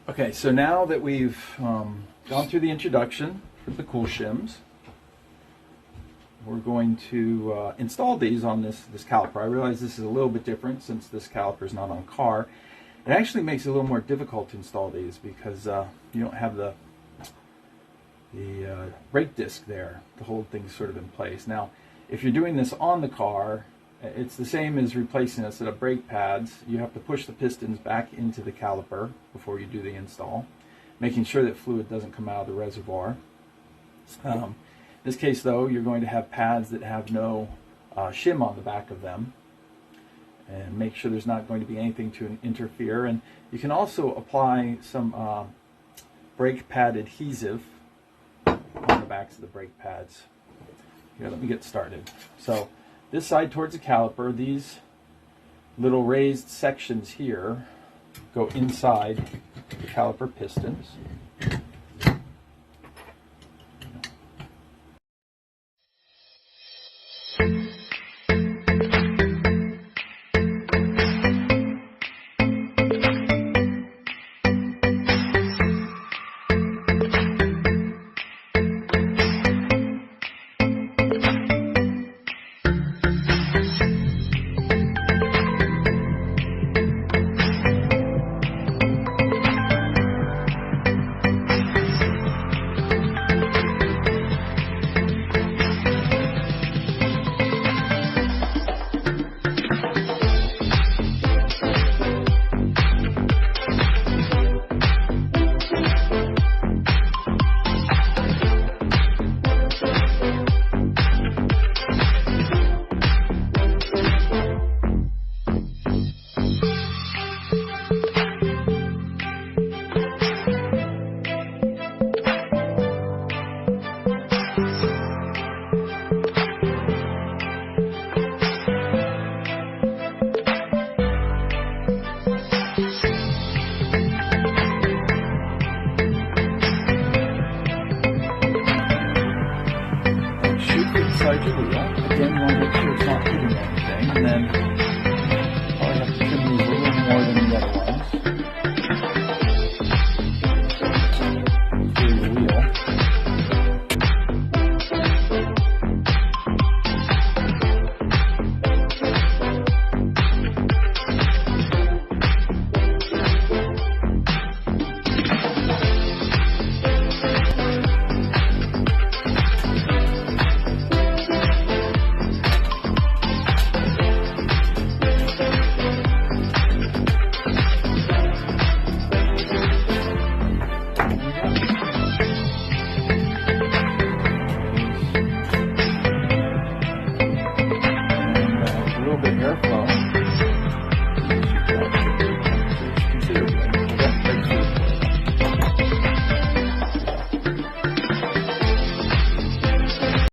Okay, so now that we've gone through the introduction for the CoolShims, we're going to install these on this caliper. I realize this is a little bit different since this caliper is not on a car. It actually makes it a little more difficult to install these because you don't have the brake disc there to hold things sort of in place. Now, if you're doing this on the car, it's the same as replacing a set of brake pads. You have to push the pistons back into the caliper before you do the install, making sure that fluid doesn't come out of the reservoir. In this case, though, you're going to have pads that have no shim on the back of them, and make sure there's not going to be anything to interfere. And you can also apply some brake pad adhesive on the backs of the brake pads. Here, let me get started. So this side towards the caliper, these little raised sections here go inside the caliper pistons. Inside your wheel. Again, you want to make sure it's not hitting anything, and then probably have to trim these a little more than the other ones. Through the wheel. Airflow.